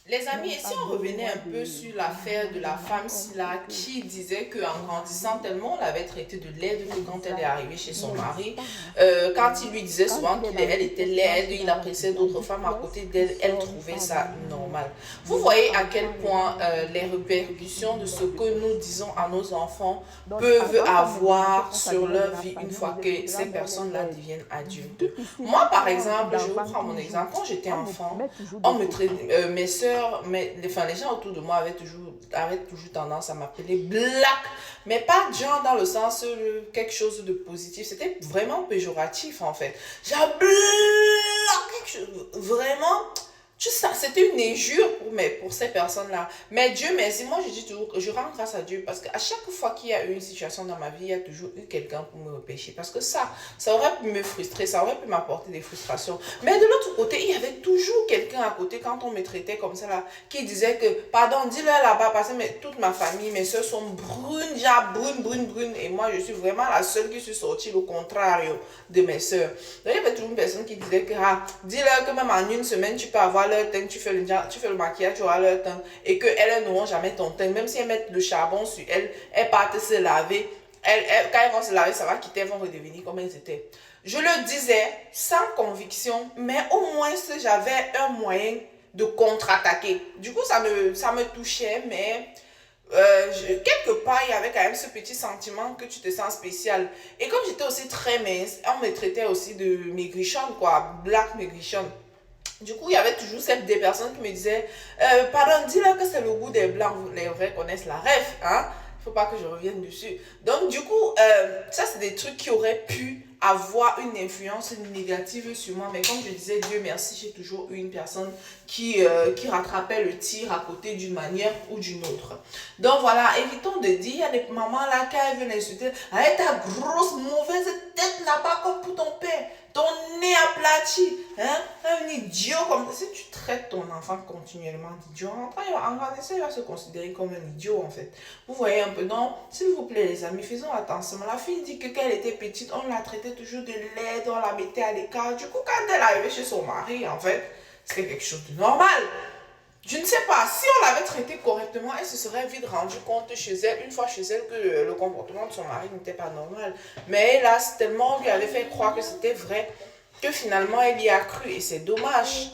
Les amis, n'ont et si pas on revenait besoin un peu de sur l'affaire de la femme n'importe Silla que qui disait qu'en grandissant tellement on l'avait traitée de laide que quand elle est arrivée chez son mari, l'instant, quand il lui disait quand souvent il est dans qu'elle une était laide, situation il dans la appréciait d'autres femmes à pièce, côté il d'elle, elle sort, il trouvait ça s'habille, normal. Vous les voyez à quel enfants, les point gens les discutent répercussions de ce que nous disons à nos enfants peuvent dans sa médiocrité, avoir quand ça sur vient de leur la vie une famille, on fois nous que expliquera, ces mais personnes-là deviennent adultes. Moi, difficilement par qu'on a un exemple, je vous d'enfant prends mon qui joue. exemple, quand j'étais On me enfant, met toujours on de me côté. traite, mes soeurs, enfin, les gens autour de moi avaient toujours tendance à m'appeler Black, mais pas genre dans le sens quelque chose de positif, c'était vraiment péjoratif en fait. Genre Black, vraiment, tu sais, c'était une injure pour ces personnes-là. Mais Dieu merci, moi je dis toujours que je rends grâce à Dieu parce qu'à chaque fois qu'il y a eu une situation dans ma vie, il y a toujours eu quelqu'un pour me repêcher. Parce que ça aurait pu me frustrer, ça aurait pu m'apporter des frustrations. Mais de l'autre côté, il y avait toujours quelqu'un à côté quand on me traitait comme ça là, qui disait que, pardon, dis-leur là-bas, parce que toute ma famille, mes soeurs sont brunes, genre brunes. Et moi, je suis vraiment la seule qui suis sortie le contraire de mes soeurs. Donc, il y avait toujours une personne qui disait que, dis-leur que même en une semaine, tu peux avoir leur teint, tu fais le maquillage, tu auras leur teint, et qu'elles n'auront jamais ton teint. Même si elles mettent le charbon sur elles, elles partent se laver. Quand elles vont se laver, ça va quitter, elles vont redevenir comme elles étaient. Je le disais sans conviction, mais au moins j'avais un moyen de contre-attaquer. Du coup, ça me touchait, mais quelque part, il y avait quand même ce petit sentiment que tu te sens spécial. Et comme j'étais aussi très mince, on me traitait aussi de maigrichonne, quoi, black maigrichonne. Du coup, il y avait toujours des personnes qui me disaient pardon, dis-leur que c'est le goût des blancs. Les vrais connaissent la ref, hein. Il ne faut pas que je revienne dessus. Donc, du coup, ça, c'est des trucs qui auraient pu avoir une influence négative sur moi. Mais comme je disais, Dieu merci, j'ai toujours eu une personne qui rattrapait le tir à côté d'une manière ou d'une autre. Donc, voilà, évitons de dire, il y a des mamans là, quand elles viennent insulter, avec ta grosse mauvaise tête là-bas comme pour ton père, ton nez aplati, hein, un idiot comme ça. Si tu traites ton enfant continuellement d'idiot, en grandissant, il va se considérer comme un idiot en fait. Vous voyez un peu, donc, s'il vous plaît les amis, faisons attention. La fille dit que quand elle était petite, on la traitait toujours de laide, on la mettait à l'écart. Du coup, quand elle arrivait chez son mari, en fait, c'était quelque chose de normal. Je ne sais pas, si on l'avait traitée correctement, elle se serait vite rendue compte chez elle, une fois chez elle, que le comportement de son mari n'était pas normal. Mais hélas, tellement on lui avait fait croire que c'était vrai, que finalement elle y a cru et c'est dommage.